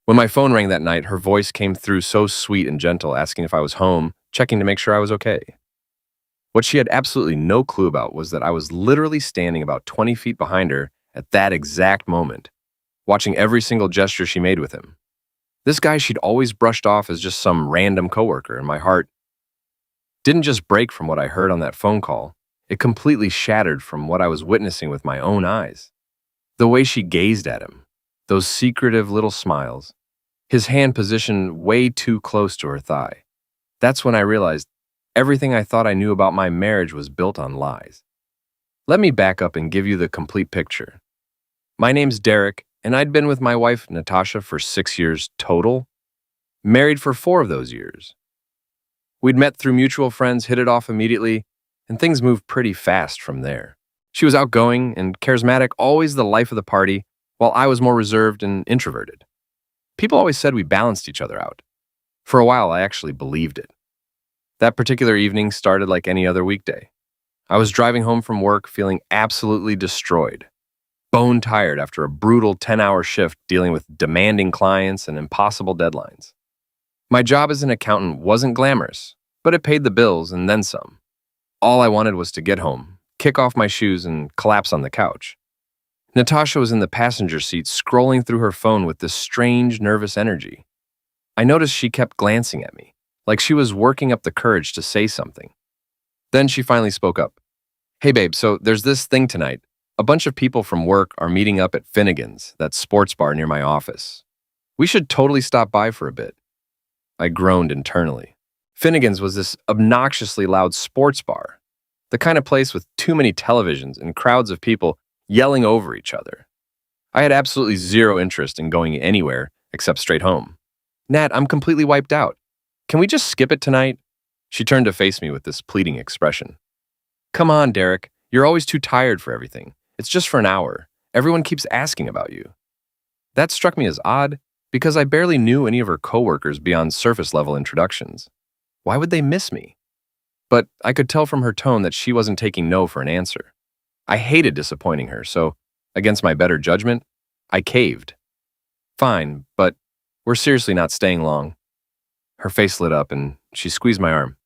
When my phone rang that night, her voice came through so sweet and gentle, asking if I was home, checking to make sure I was okay. What she had absolutely no clue about was that I was literally standing about 20 feet behind her at that exact moment, watching every single gesture she made with him. This guy she'd always brushed off as just some random coworker, and my heart didn't just break from what I heard on that phone call. It completely shattered from what I was witnessing with my own eyes. The way she gazed at him, those secretive little smiles, his hand positioned way too close to her thigh. That's when I realized everything I thought I knew about my marriage was built on lies. Let me back up and give you the complete picture. My name's Derek, and I'd been with my wife, Natasha, for 6 years total, married for 4 of those years. We'd met through mutual friends, hit it off immediately, and things moved pretty fast from there. She was outgoing and charismatic, always the life of the party, while I was more reserved and introverted. People always said we balanced each other out. For a while, I actually believed it. That particular evening started like any other weekday. I was driving home from work feeling absolutely destroyed, bone tired after a brutal 10-hour shift dealing with demanding clients and impossible deadlines. My job as an accountant wasn't glamorous, but it paid the bills and then some. All I wanted was to get home, kick off my shoes, and collapse on the couch. Natasha was in the passenger seat scrolling through her phone with this strange, nervous energy. I noticed she kept glancing at me, like she was working up the courage to say something. Then she finally spoke up. "Hey babe, so there's this thing tonight. A bunch of people from work are meeting up at Finnegan's, that sports bar near my office. We should totally stop by for a bit." I groaned internally. Finnegan's was this obnoxiously loud sports bar, the kind of place with too many televisions and crowds of people yelling over each other. I had absolutely zero interest in going anywhere except straight home. "Nat, I'm completely wiped out. Can we just skip it tonight?" She turned to face me with this pleading expression. "Come on, Derek. You're always too tired for everything. It's just for an hour. Everyone keeps asking about you." That struck me as odd because I barely knew any of her coworkers beyond surface-level introductions. Why would they miss me? But I could tell from her tone that she wasn't taking no for an answer. I hated disappointing her, so, against my better judgment, I caved. "Fine, but we're seriously not staying long." Her face lit up and she squeezed my arm.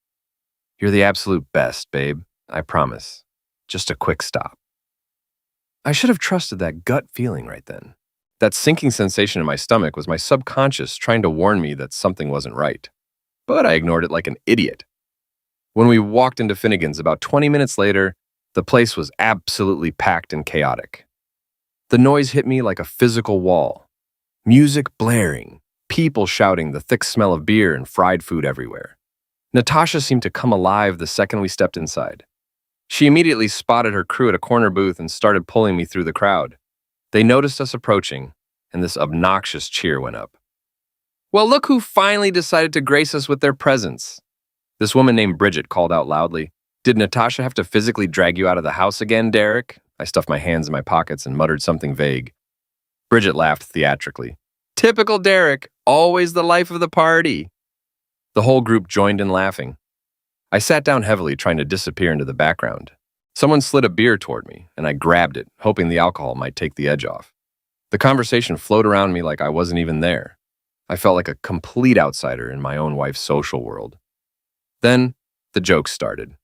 "You're the absolute best, babe. I promise. Just a quick stop." I should have trusted that gut feeling right then. That sinking sensation in my stomach was my subconscious trying to warn me that something wasn't right. But I ignored it like an idiot. When we walked into Finnegan's about 20 minutes later, the place was absolutely packed and chaotic. The noise hit me like a physical wall. Music blaring, people shouting, the thick smell of beer and fried food everywhere. Natasha seemed to come alive the second we stepped inside. She immediately spotted her crew at a corner booth and started pulling me through the crowd. They noticed us approaching, and this obnoxious cheer went up. "Well, look who finally decided to grace us with their presence." This woman named Bridget called out loudly. "Did Natasha have to physically drag you out of the house again, Derek?" I stuffed my hands in my pockets and muttered something vague. Bridget laughed theatrically. "Typical Derek, always the life of the party." The whole group joined in laughing. I sat down heavily, trying to disappear into the background. Someone slid a beer toward me, and I grabbed it, hoping the alcohol might take the edge off. The conversation flowed around me like I wasn't even there. I felt like a complete outsider in my own wife's social world. Then, the jokes started.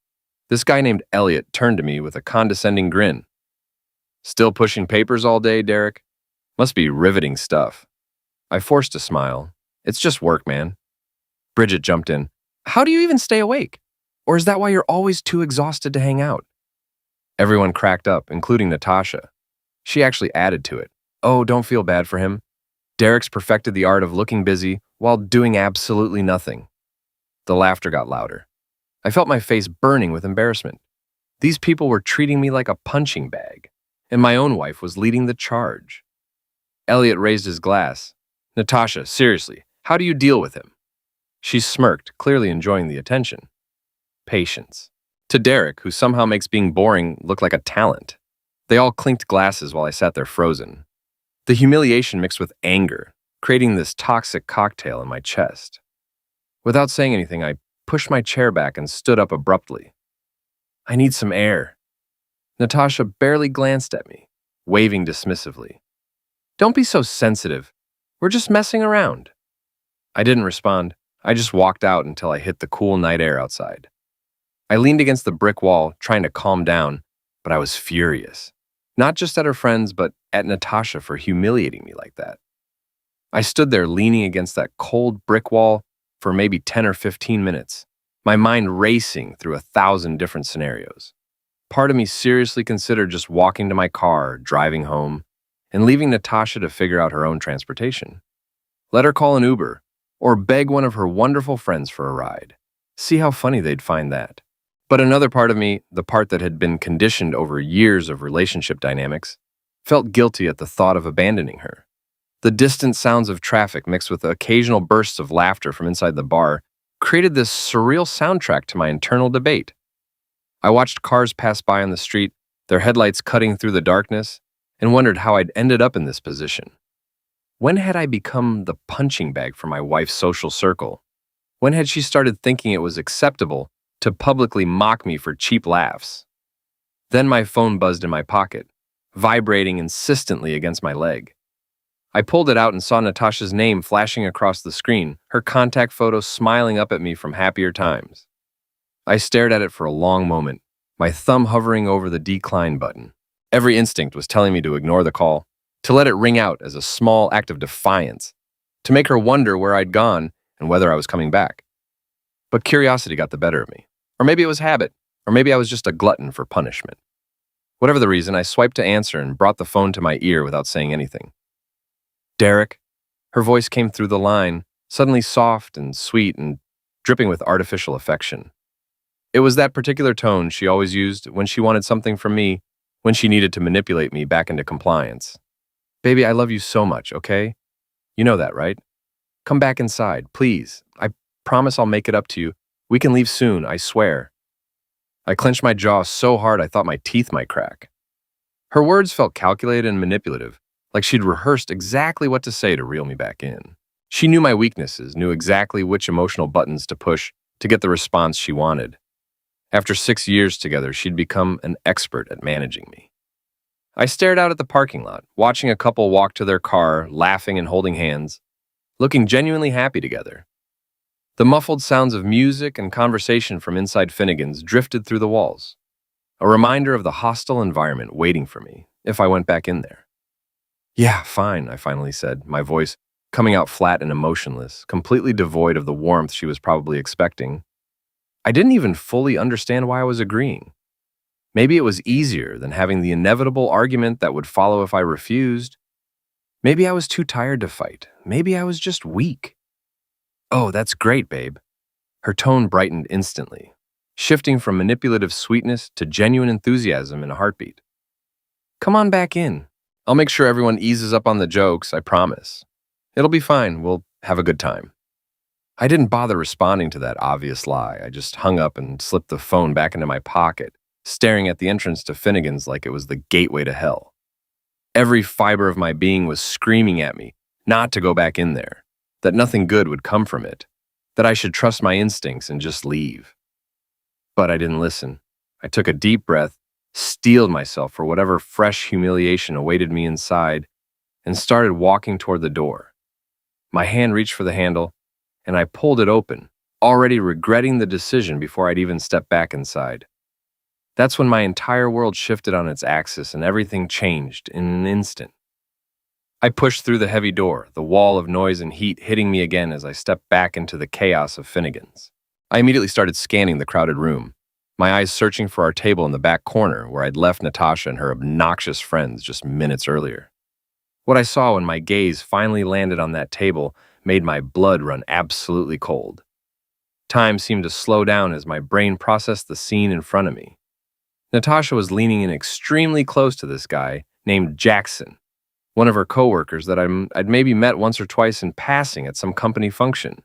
This guy named Elliot turned to me with a condescending grin. "Still pushing papers all day, Derek? Must be riveting stuff." I forced a smile. "It's just work, man." Bridget jumped in. "How do you even stay awake? Or is that why you're always too exhausted to hang out?" Everyone cracked up, including Natasha. She actually added to it. "Oh, don't feel bad for him. Derek's perfected the art of looking busy while doing absolutely nothing." The laughter got louder. I felt my face burning with embarrassment. These people were treating me like a punching bag, and my own wife was leading the charge. Elliot raised his glass. "Natasha, seriously, how do you deal with him?" She smirked, clearly enjoying the attention. Patience. To Derek, who somehow makes being boring look like a talent. They all clinked glasses while I sat there frozen. The humiliation mixed with anger, creating this toxic cocktail in my chest. Without saying anything, I pushed my chair back and stood up abruptly. "I need some air." Natasha barely glanced at me, waving dismissively. "Don't be so sensitive. We're just messing around. I didn't respond. I just walked out until I hit the cool night air outside. I leaned against the brick wall, trying to calm down, but I was furious. Not just at her friends, but at Natasha for humiliating me like that. I stood there leaning against that cold brick wall for maybe 10 or 15 minutes, my mind racing through 1,000 different scenarios. Part of me seriously considered just walking to my car, driving home, and leaving Natasha to figure out her own transportation. Let her call an Uber, or beg one of her wonderful friends for a ride. See how funny they'd find that. But another part of me, the part that had been conditioned over years of relationship dynamics, felt guilty at the thought of abandoning her. The distant sounds of traffic mixed with occasional bursts of laughter from inside the bar created this surreal soundtrack to my internal debate. I watched cars pass by on the street, their headlights cutting through the darkness, and wondered how I'd ended up in this position. When had I become the punching bag for my wife's social circle? When had she started thinking it was acceptable to publicly mock me for cheap laughs? Then my phone buzzed in my pocket, vibrating insistently against my leg. I pulled it out and saw Natasha's name flashing across the screen, her contact photo smiling up at me from happier times. I stared at it for a long moment, my thumb hovering over the decline button. Every instinct was telling me to ignore the call, to let it ring out as a small act of defiance, to make her wonder where I'd gone and whether I was coming back. But curiosity got the better of me. Or maybe it was habit, or maybe I was just a glutton for punishment. Whatever the reason, I swiped to answer and brought the phone to my ear without saying anything. Derek. Her voice came through the line, suddenly soft and sweet and dripping with artificial affection. It was that particular tone she always used when she wanted something from me, when she needed to manipulate me back into compliance. Baby, I love you so much, okay? You know that, right? Come back inside, please. I promise I'll make it up to you. We can leave soon, I swear. I clenched my jaw so hard I thought my teeth might crack. Her words felt calculated and manipulative, like she'd rehearsed exactly what to say to reel me back in. She knew my weaknesses, knew exactly which emotional buttons to push to get the response she wanted. After 6 years together, she'd become an expert at managing me. I stared out at the parking lot, watching a couple walk to their car, laughing and holding hands, looking genuinely happy together. The muffled sounds of music and conversation from inside Finnegan's drifted through the walls, a reminder of the hostile environment waiting for me if I went back in there. Yeah, fine, I finally said, my voice coming out flat and emotionless, completely devoid of the warmth she was probably expecting. I didn't even fully understand why I was agreeing. Maybe it was easier than having the inevitable argument that would follow if I refused. Maybe I was too tired to fight. Maybe I was just weak. Oh, that's great, babe. Her tone brightened instantly, shifting from manipulative sweetness to genuine enthusiasm in a heartbeat. Come on back in. I'll make sure everyone eases up on the jokes, I promise. It'll be fine. We'll have a good time. I didn't bother responding to that obvious lie. I just hung up and slipped the phone back into my pocket, staring at the entrance to Finnegan's like it was the gateway to hell. Every fiber of my being was screaming at me not to go back in there, that nothing good would come from it, that I should trust my instincts and just leave. But I didn't listen. I took a deep breath, steeled myself for whatever fresh humiliation awaited me inside, and started walking toward the door. My hand reached for the handle, and I pulled it open, already regretting the decision before I'd even stepped back inside. That's when my entire world shifted on its axis and everything changed in an instant. I pushed through the heavy door, the wall of noise and heat hitting me again as I stepped back into the chaos of Finnegan's. I immediately started scanning the crowded room, my eyes searching for our table in the back corner where I'd left Natasha and her obnoxious friends just minutes earlier. What I saw when my gaze finally landed on that table made my blood run absolutely cold. Time seemed to slow down as my brain processed the scene in front of me. Natasha was leaning in extremely close to this guy named Jackson, one of her coworkers that I'd maybe met once or twice in passing at some company function.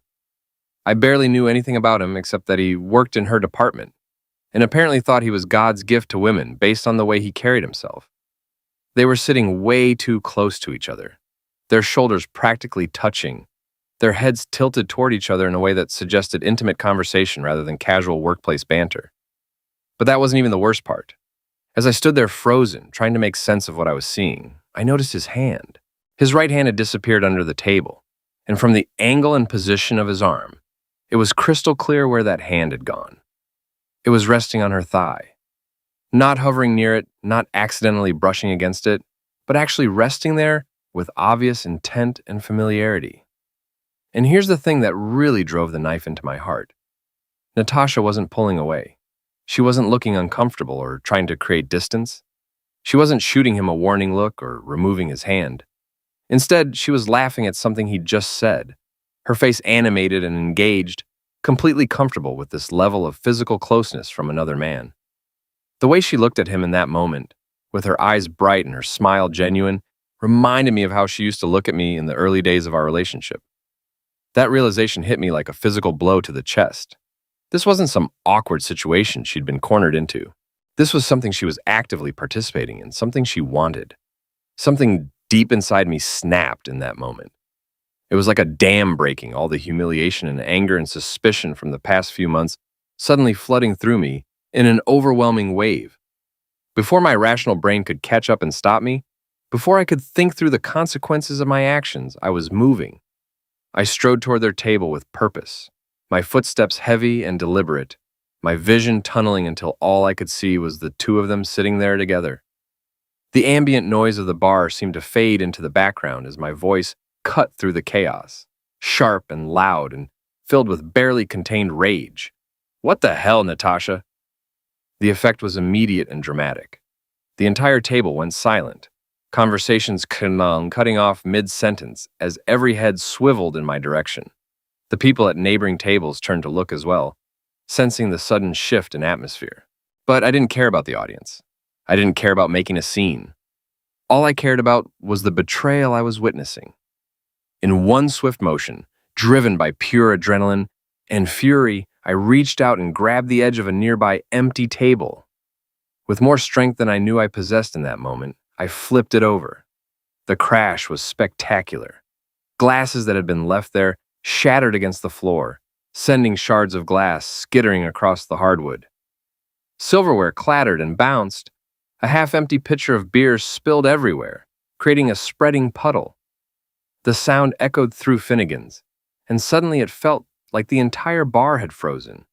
I barely knew anything about him except that he worked in her department, and apparently thought he was God's gift to women based on the way he carried himself. They were sitting way too close to each other, their shoulders practically touching, their heads tilted toward each other in a way that suggested intimate conversation rather than casual workplace banter. But that wasn't even the worst part. As I stood there frozen, trying to make sense of what I was seeing, I noticed his hand. His right hand had disappeared under the table, and from the angle and position of his arm, it was crystal clear where that hand had gone. It was resting on her thigh, not hovering near it, not accidentally brushing against it, but actually resting there with obvious intent and familiarity. And here's the thing that really drove the knife into my heart. Natasha wasn't pulling away. She wasn't looking uncomfortable or trying to create distance. She wasn't shooting him a warning look or removing his hand. Instead, she was laughing at something he'd just said, her face animated and engaged, completely comfortable with this level of physical closeness from another man. The way she looked at him in that moment, with her eyes bright and her smile genuine, reminded me of how she used to look at me in the early days of our relationship. That realization hit me like a physical blow to the chest. This wasn't some awkward situation she'd been cornered into. This was something she was actively participating in, something she wanted. Something deep inside me snapped in that moment. It was like a dam breaking, all the humiliation and anger and suspicion from the past few months suddenly flooding through me in an overwhelming wave. Before my rational brain could catch up and stop me, before I could think through the consequences of my actions, I was moving. I strode toward their table with purpose, my footsteps heavy and deliberate, my vision tunneling until all I could see was the two of them sitting there together. The ambient noise of the bar seemed to fade into the background as my voice cut through the chaos, sharp and loud and filled with barely contained rage. "What the hell, Natasha?" The effect was immediate and dramatic. The entire table went silent, conversations cutting off mid-sentence as every head swiveled in my direction. The people at neighboring tables turned to look as well, sensing the sudden shift in atmosphere. But I didn't care about the audience. I didn't care about making a scene. All I cared about was the betrayal I was witnessing. In one swift motion, driven by pure adrenaline and fury, I reached out and grabbed the edge of a nearby empty table. With more strength than I knew I possessed in that moment, I flipped it over. The crash was spectacular. Glasses that had been left there shattered against the floor, sending shards of glass skittering across the hardwood. Silverware clattered and bounced. A half-empty pitcher of beer spilled everywhere, creating a spreading puddle. The sound echoed through Finnegan's, and suddenly it felt like the entire bar had frozen,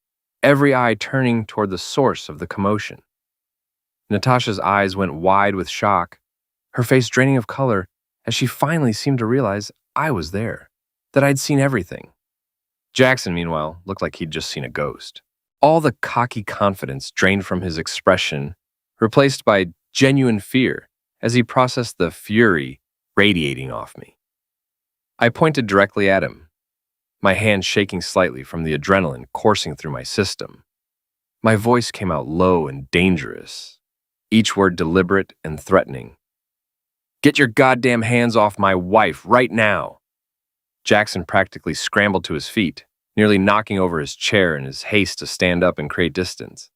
every eye turning toward the source of the commotion. Natasha's eyes went wide with shock, her face draining of color as she finally seemed to realize I was there, that I'd seen everything. Jackson, meanwhile, looked like he'd just seen a ghost. All the cocky confidence drained from his expression, replaced by genuine fear as he processed the fury radiating off me. I pointed directly at him, my hand shaking slightly from the adrenaline coursing through my system. My voice came out low and dangerous, each word deliberate and threatening. "Get your goddamn hands off my wife right now!" Jackson practically scrambled to his feet, nearly knocking over his chair in his haste to stand up and create distance.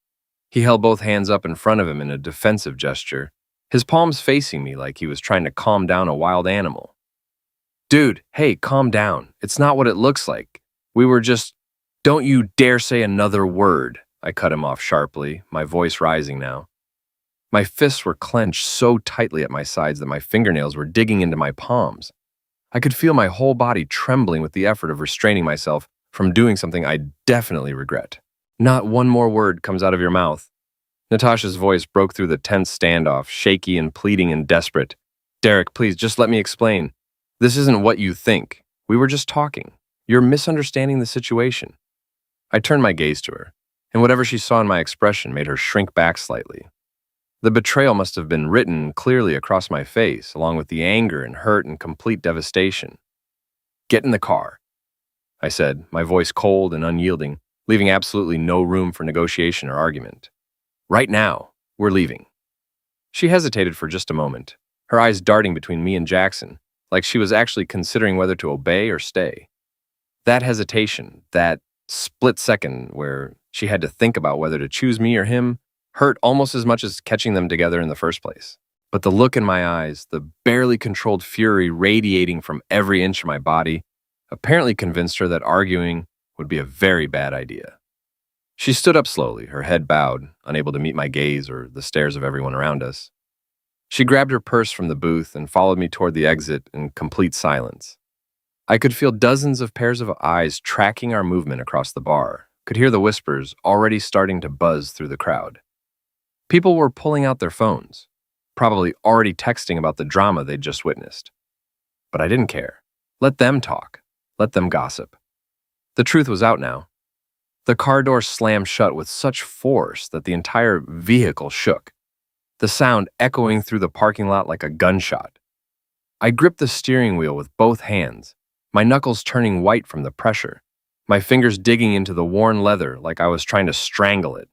He held both hands up in front of him in a defensive gesture, his palms facing me like he was trying to calm down a wild animal. "Dude, hey, calm down. It's not what it looks like. We were just... Don't you dare say another word," I cut him off sharply, my voice rising now. My fists were clenched so tightly at my sides that my fingernails were digging into my palms. I could feel my whole body trembling with the effort of restraining myself from doing something I definitely regret. "Not one more word comes out of your mouth." Natasha's voice broke through the tense standoff, shaky and pleading and desperate. "Derek, please, just let me explain. This isn't what you think. We were just talking. You're misunderstanding the situation." I turned my gaze to her, and whatever she saw in my expression made her shrink back slightly. The betrayal must have been written clearly across my face, along with the anger and hurt and complete devastation. "Get in the car," I said, my voice cold and unyielding, leaving absolutely no room for negotiation or argument. "Right now, we're leaving." She hesitated for just a moment, her eyes darting between me and Jackson, like she was actually considering whether to obey or stay. That hesitation, that split second where she had to think about whether to choose me or him, hurt almost as much as catching them together in the first place. But the look in my eyes, the barely controlled fury radiating from every inch of my body, apparently convinced her that arguing would be a very bad idea. She stood up slowly, her head bowed, unable to meet my gaze or the stares of everyone around us. She grabbed her purse from the booth and followed me toward the exit in complete silence. I could feel dozens of pairs of eyes tracking our movement across the bar, could hear the whispers already starting to buzz through the crowd. People were pulling out their phones, probably already texting about the drama they'd just witnessed. But I didn't care. Let them talk. Let them gossip. The truth was out now. The car door slammed shut with such force that the entire vehicle shook, the sound echoing through the parking lot like a gunshot. I gripped the steering wheel with both hands, my knuckles turning white from the pressure, my fingers digging into the worn leather like I was trying to strangle it.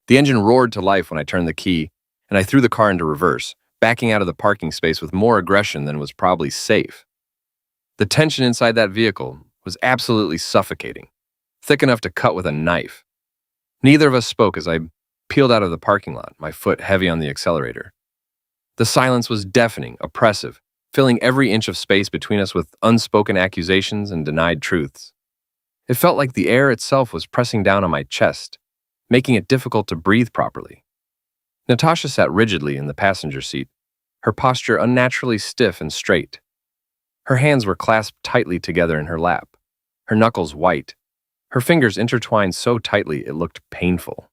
The engine roared to life when I turned the key, and I threw the car into reverse, backing out of the parking space with more aggression than was probably safe. The tension inside that vehicle was absolutely suffocating, thick enough to cut with a knife. Neither of us spoke as I peeled out of the parking lot, my foot heavy on the accelerator. The silence was deafening, oppressive, filling every inch of space between us with unspoken accusations and denied truths. It felt like the air itself was pressing down on my chest, making it difficult to breathe properly. Natasha sat rigidly in the passenger seat, her posture unnaturally stiff and straight. Her hands were clasped tightly together in her lap, her knuckles white, her fingers intertwined so tightly it looked painful.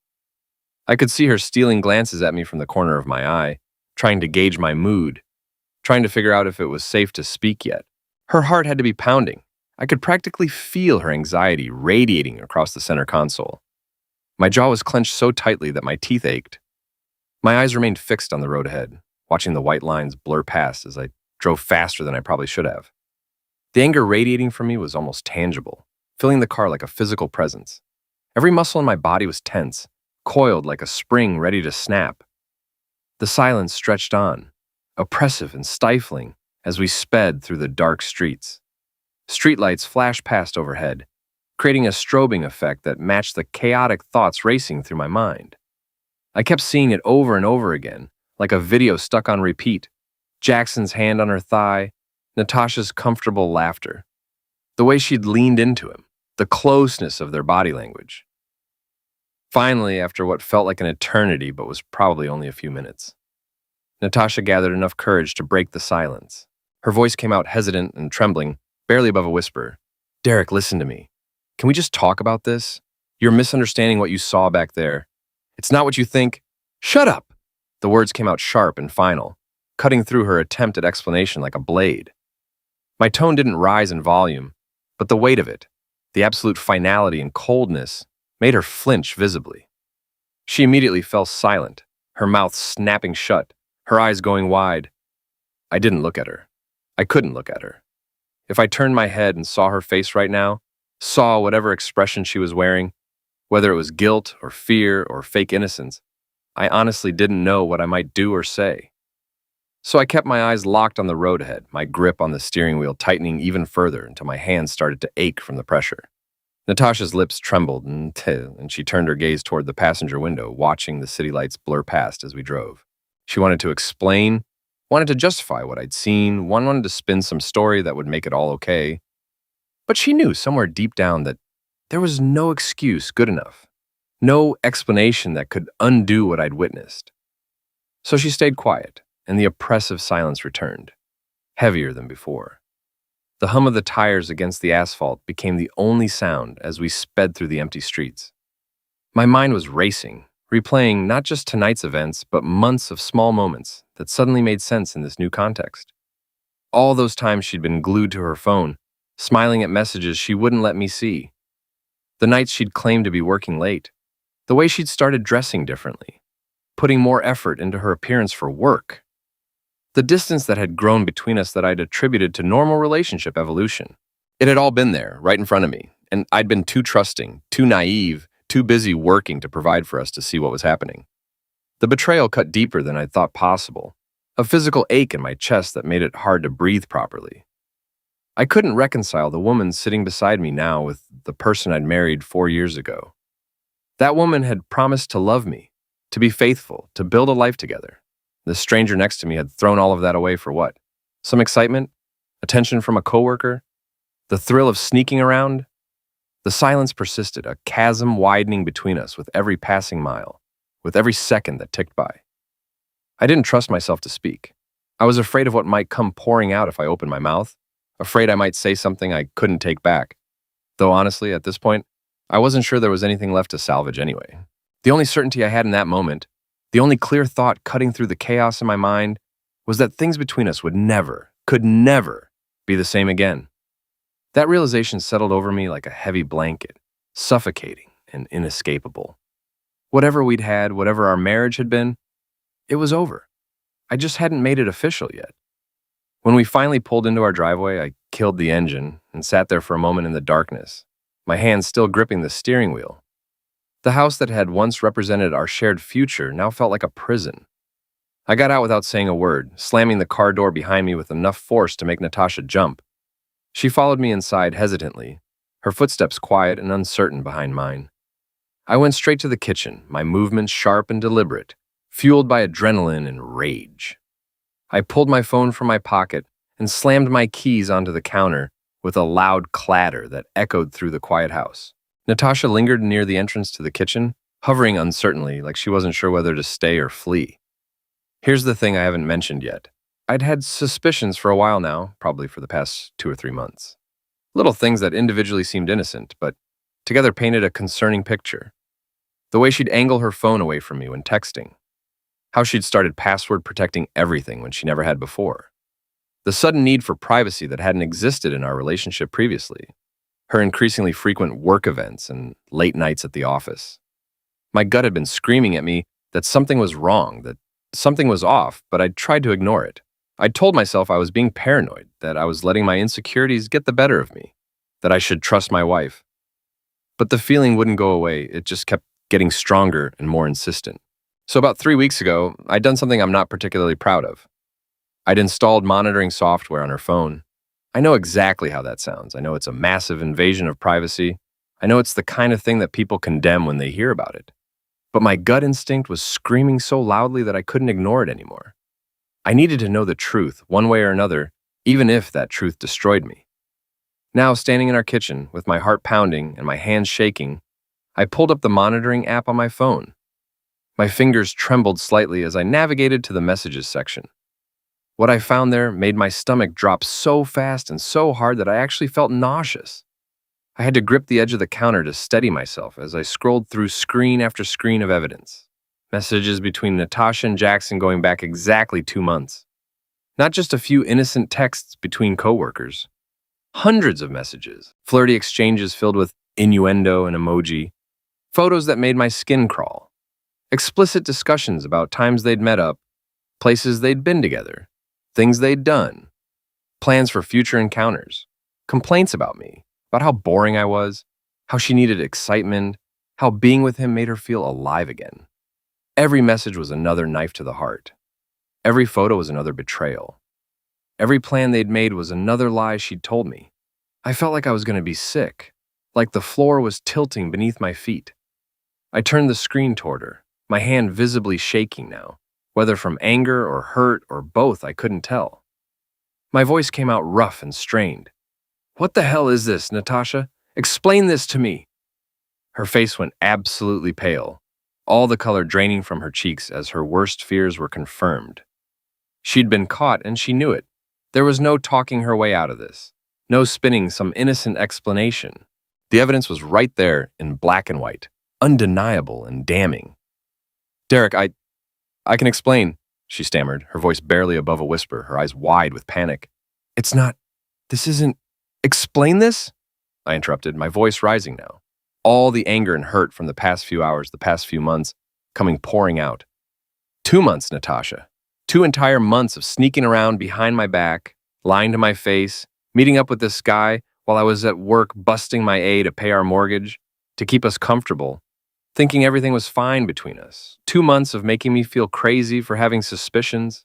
I could see her stealing glances at me from the corner of my eye, trying to gauge my mood, trying to figure out if it was safe to speak yet. Her heart had to be pounding. I could practically feel her anxiety radiating across the center console. My jaw was clenched so tightly that my teeth ached. My eyes remained fixed on the road ahead, watching the white lines blur past as I drove faster than I probably should have. The anger radiating from me was almost tangible, filling the car like a physical presence. Every muscle in my body was tense, coiled like a spring ready to snap. The silence stretched on, oppressive and stifling, as we sped through the dark streets. Streetlights flashed past overhead, creating a strobing effect that matched the chaotic thoughts racing through my mind. I kept seeing it over and over again, like a video stuck on repeat. Jackson's hand on her thigh, Natasha's comfortable laughter, the way she'd leaned into him, the closeness of their body language. Finally, after what felt like an eternity but was probably only a few minutes, Natasha gathered enough courage to break the silence. Her voice came out hesitant and trembling, barely above a whisper. "Derek, listen to me. Can we just talk about this? You're misunderstanding what you saw back there. It's not what you think." "Shut up!" The words came out sharp and final, cutting through her attempt at explanation like a blade. My tone didn't rise in volume, but the weight of it, the absolute finality and coldness, made her flinch visibly. She immediately fell silent, her mouth snapping shut, her eyes going wide. I didn't look at her. I couldn't look at her. If I turned my head and saw her face right now, saw whatever expression she was wearing, whether it was guilt or fear or fake innocence, I honestly didn't know what I might do or say. So I kept my eyes locked on the road ahead, my grip on the steering wheel tightening even further until my hands started to ache from the pressure. Natasha's lips trembled and she turned her gaze toward the passenger window, watching the city lights blur past as we drove. She wanted to explain, wanted to justify what I'd seen, wanted to spin some story that would make it all okay. But she knew somewhere deep down that there was no excuse good enough, no explanation that could undo what I'd witnessed. So she stayed quiet, and the oppressive silence returned, heavier than before. The hum of the tires against the asphalt became the only sound as we sped through the empty streets. My mind was racing, replaying not just tonight's events, but months of small moments that suddenly made sense in this new context. All those times she'd been glued to her phone, smiling at messages she wouldn't let me see. The nights she'd claimed to be working late. The way she'd started dressing differently, putting more effort into her appearance for work. The distance that had grown between us that I'd attributed to normal relationship evolution. It had all been there, right in front of me, and I'd been too trusting, too naive, too busy working to provide for us to see what was happening. The betrayal cut deeper than I'd thought possible, a physical ache in my chest that made it hard to breathe properly. I couldn't reconcile the woman sitting beside me now with the person I'd married 4 years ago. That woman had promised to love me, to be faithful, to build a life together. The stranger next to me had thrown all of that away for what? Some excitement? Attention from a coworker? The thrill of sneaking around? The silence persisted, a chasm widening between us with every passing mile, with every second that ticked by. I didn't trust myself to speak. I was afraid of what might come pouring out if I opened my mouth, afraid I might say something I couldn't take back. Though honestly, at this point, I wasn't sure there was anything left to salvage anyway. The only certainty I had in that moment, the only clear thought cutting through the chaos in my mind, was that things between us would never, could never, be the same again. That realization settled over me like a heavy blanket, suffocating and inescapable. Whatever we'd had, whatever our marriage had been, it was over. I just hadn't made it official yet. When we finally pulled into our driveway, I killed the engine and sat there for a moment in the darkness, my hands still gripping the steering wheel. The house that had once represented our shared future now felt like a prison. I got out without saying a word, slamming the car door behind me with enough force to make Natasha jump. She followed me inside hesitantly, her footsteps quiet and uncertain behind mine. I went straight to the kitchen, my movements sharp and deliberate, fueled by adrenaline and rage. I pulled my phone from my pocket and slammed my keys onto the counter with a loud clatter that echoed through the quiet house. Natasha lingered near the entrance to the kitchen, hovering uncertainly like she wasn't sure whether to stay or flee. Here's the thing I haven't mentioned yet. I'd had suspicions for a while now, probably for the past 2 or 3 months. Little things that individually seemed innocent, but together painted a concerning picture. The way she'd angle her phone away from me when texting. How she'd started password protecting everything when she never had before. The sudden need for privacy that hadn't existed in our relationship previously. Her increasingly frequent work events and late nights at the office. My gut had been screaming at me that something was wrong, that something was off, but I'd tried to ignore it. I'd told myself I was being paranoid, that I was letting my insecurities get the better of me, that I should trust my wife. But the feeling wouldn't go away, it just kept getting stronger and more insistent. So about 3 weeks ago, I'd done something I'm not particularly proud of. I'd installed monitoring software on her phone. I know exactly how that sounds. I know it's a massive invasion of privacy. I know it's the kind of thing that people condemn when they hear about it. But my gut instinct was screaming so loudly that I couldn't ignore it anymore. I needed to know the truth, one way or another, even if that truth destroyed me. Now, standing in our kitchen, with my heart pounding and my hands shaking, I pulled up the monitoring app on my phone. My fingers trembled slightly as I navigated to the messages section. What I found there made my stomach drop so fast and so hard that I actually felt nauseous. I had to grip the edge of the counter to steady myself as I scrolled through screen after screen of evidence. Messages between Natasha and Jackson going back exactly 2 months. Not just a few innocent texts between coworkers. Hundreds of messages, flirty exchanges filled with innuendo and emoji, photos that made my skin crawl, explicit discussions about times they'd met up, places they'd been together, things they'd done, plans for future encounters, complaints about me, about how boring I was, how she needed excitement, how being with him made her feel alive again. Every message was another knife to the heart. Every photo was another betrayal. Every plan they'd made was another lie she'd told me. I felt like I was going to be sick, like the floor was tilting beneath my feet. I turned the screen toward her, my hand visibly shaking now. Whether from anger or hurt or both, I couldn't tell. My voice came out rough and strained. "What the hell is this, Natasha? Explain this to me." Her face went absolutely pale, all the color draining from her cheeks as her worst fears were confirmed. She'd been caught and she knew it. There was no talking her way out of this, no spinning some innocent explanation. The evidence was right there in black and white, undeniable and damning. "Derek, I can explain," she stammered, her voice barely above a whisper, her eyes wide with panic. This isn't, explain this?" I interrupted, my voice rising now. All the anger and hurt from the past few hours, the past few months, coming pouring out. 2 months, Natasha. 2 entire months of sneaking around behind my back, lying to my face, meeting up with this guy while I was at work busting my A to pay our mortgage, to keep us comfortable, thinking everything was fine between us. 2 months of making me feel crazy for having suspicions.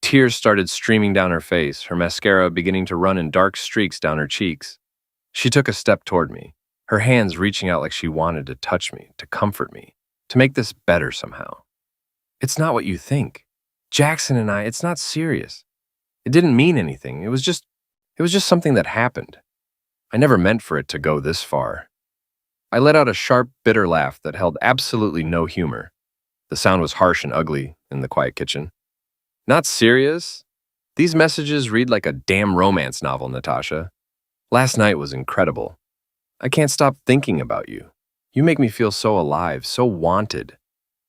Tears started streaming down her face, her mascara beginning to run in dark streaks down her cheeks. She took a step toward me, her hands reaching out like she wanted to touch me, to comfort me, to make this better somehow. "It's not what you think. Jackson and I, it's not serious. It didn't mean anything. It was just something that happened. I never meant for it to go this far." I let out a sharp, bitter laugh that held absolutely no humor. The sound was harsh and ugly in the quiet kitchen. Not serious? These messages read like a damn romance novel, Natasha. Last night was incredible. I can't stop thinking about you. You make me feel so alive, so wanted.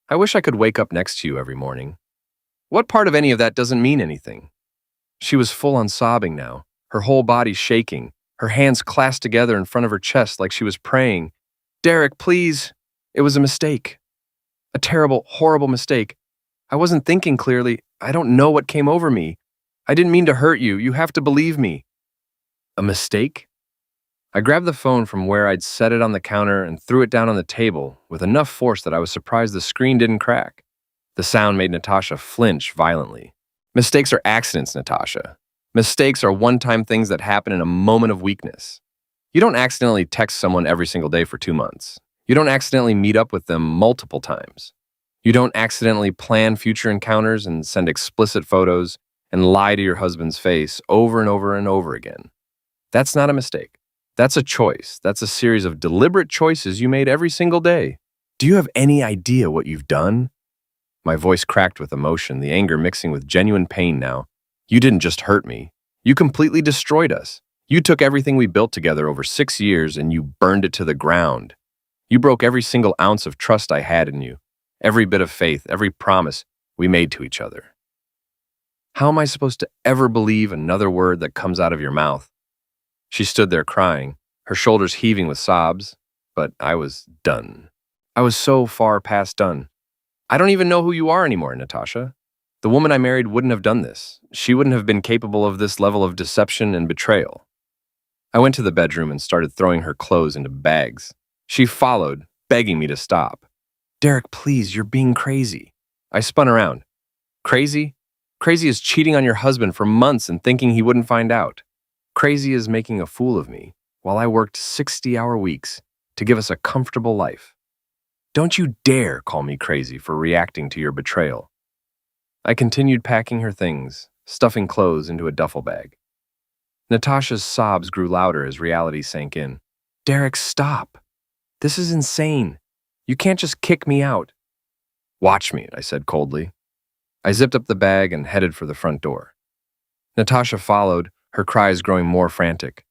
I wish I could wake up next to you every morning. What part of any of that doesn't mean anything? She was full on sobbing now, her whole body shaking, her hands clasped together in front of her chest like she was praying. Derek, please. It was a mistake. A terrible, horrible mistake. I wasn't thinking clearly. I don't know what came over me. I didn't mean to hurt you. You have to believe me. A mistake? I grabbed the phone from where I'd set it on the counter and threw it down on the table with enough force that I was surprised the screen didn't crack. The sound made Natasha flinch violently. Mistakes are accidents, Natasha. Mistakes are one-time things that happen in a moment of weakness. You don't accidentally text someone every single day for 2 months. You don't accidentally meet up with them multiple times. You don't accidentally plan future encounters and send explicit photos and lie to your husband's face over and over and over again. That's not a mistake. That's a choice. That's a series of deliberate choices you made every single day. Do you have any idea what you've done? My voice cracked with emotion, the anger mixing with genuine pain now. You didn't just hurt me. You completely destroyed us. You took everything we built together over 6 years and you burned it to the ground. You broke every single ounce of trust I had in you, every bit of faith, every promise we made to each other. How am I supposed to ever believe another word that comes out of your mouth? She stood there crying, her shoulders heaving with sobs, but I was done. I was so far past done. I don't even know who you are anymore, Natasha. The woman I married wouldn't have done this. She wouldn't have been capable of this level of deception and betrayal. I went to the bedroom and started throwing her clothes into bags. She followed, begging me to stop. Derek, please, you're being crazy. I spun around. Crazy? Crazy is cheating on your husband for months and thinking he wouldn't find out. Crazy is making a fool of me while I worked 60-hour weeks to give us a comfortable life. Don't you dare call me crazy for reacting to your betrayal. I continued packing her things, stuffing clothes into a duffel bag. Natasha's sobs grew louder as reality sank in. Derek, stop. This is insane. You can't just kick me out. Watch me, I said coldly. I zipped up the bag and headed for the front door. Natasha followed, her cries growing more frantic.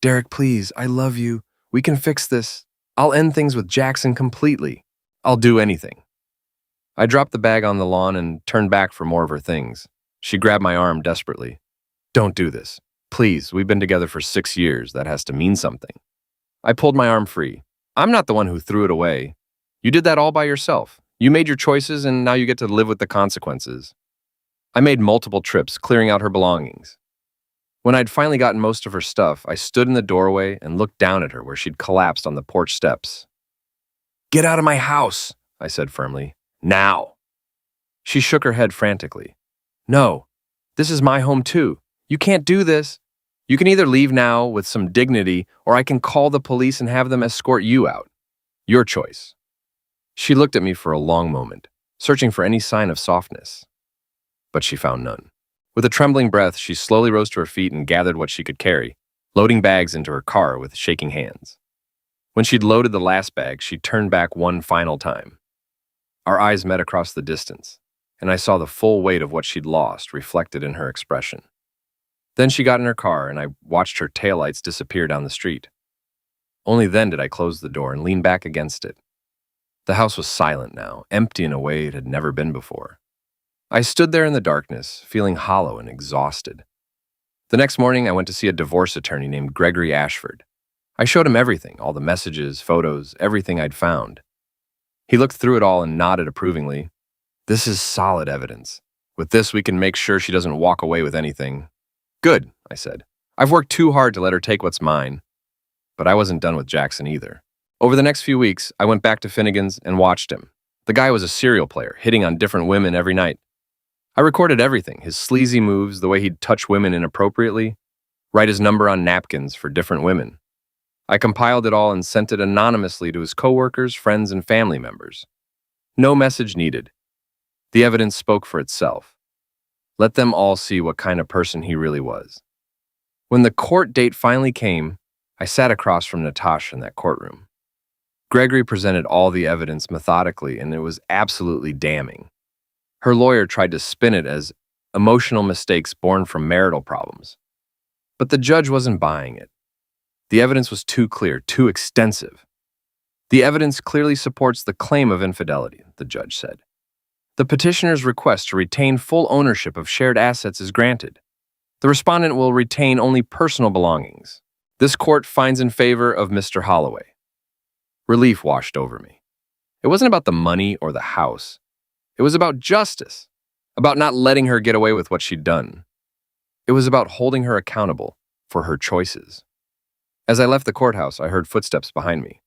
Derek, please, I love you. We can fix this. I'll end things with Jackson completely. I'll do anything. I dropped the bag on the lawn and turned back for more of her things. She grabbed my arm desperately. Don't do this. Please, we've been together for 6 years. That has to mean something. I pulled my arm free. I'm not the one who threw it away. You did that all by yourself. You made your choices and now you get to live with the consequences. I made multiple trips, clearing out her belongings. When I'd finally gotten most of her stuff, I stood in the doorway and looked down at her where she'd collapsed on the porch steps. Get out of my house, I said firmly. Now. She shook her head frantically. No, this is my home too. You can't do this. You can either leave now with some dignity or I can call the police and have them escort you out. Your choice. She looked at me for a long moment, searching for any sign of softness. But she found none. With a trembling breath, she slowly rose to her feet and gathered what she could carry, loading bags into her car with shaking hands. When she'd loaded the last bag, she turned back one final time. Our eyes met across the distance, and I saw the full weight of what she'd lost reflected in her expression. Then she got in her car, and I watched her taillights disappear down the street. Only then did I close the door and lean back against it. The house was silent now, empty in a way it had never been before. I stood there in the darkness, feeling hollow and exhausted. The next morning, I went to see a divorce attorney named Gregory Ashford. I showed him everything, all the messages, photos, everything I'd found. He looked through it all and nodded approvingly. This is solid evidence. With this, we can make sure she doesn't walk away with anything. Good, I said. I've worked too hard to let her take what's mine. But I wasn't done with Jackson either. Over the next few weeks, I went back to Finnegan's and watched him. The guy was a serial player, hitting on different women every night. I recorded everything, his sleazy moves, the way he'd touch women inappropriately, write his number on napkins for different women. I compiled it all and sent it anonymously to his coworkers, friends, and family members. No message needed. The evidence spoke for itself. Let them all see what kind of person he really was. When the court date finally came, I sat across from Natasha in that courtroom. Gregory presented all the evidence methodically, and it was absolutely damning. Her lawyer tried to spin it as emotional mistakes born from marital problems. But the judge wasn't buying it. The evidence was too clear, too extensive. The evidence clearly supports the claim of infidelity, the judge said. The petitioner's request to retain full ownership of shared assets is granted. The respondent will retain only personal belongings. This court finds in favor of Mr. Holloway. Relief washed over me. It wasn't about the money or the house. It was about justice, about not letting her get away with what she'd done. It was about holding her accountable for her choices. As I left the courthouse, I heard footsteps behind me.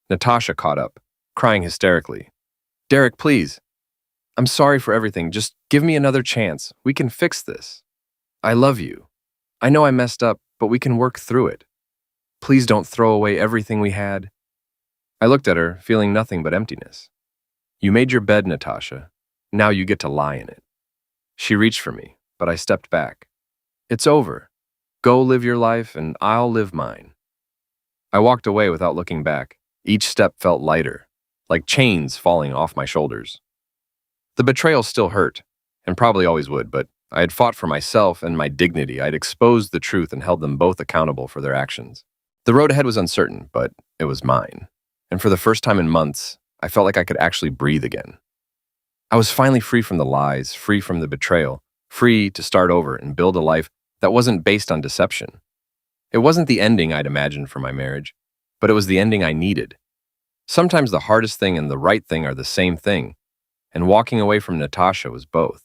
Natasha caught up, crying hysterically. "Derek, please. I'm sorry for everything. Just give me another chance. We can fix this. I love you. I know I messed up, but we can work through it. Please don't throw away everything we had." I looked at her, feeling nothing but emptiness. "You made your bed, Natasha. Now you get to lie in it." She reached for me, but I stepped back. "It's over. Go live your life, and I'll live mine." I walked away without looking back. Each step felt lighter, like chains falling off my shoulders. The betrayal still hurt, and probably always would, but I had fought for myself and my dignity. I'd exposed the truth and held them both accountable for their actions. The road ahead was uncertain, but it was mine. And for the first time in months, I felt like I could actually breathe again. I was finally free from the lies, free from the betrayal, free to start over and build a life that wasn't based on deception. It wasn't the ending I'd imagined for my marriage, but it was the ending I needed. Sometimes the hardest thing and the right thing are the same thing, and walking away from Natasha was both.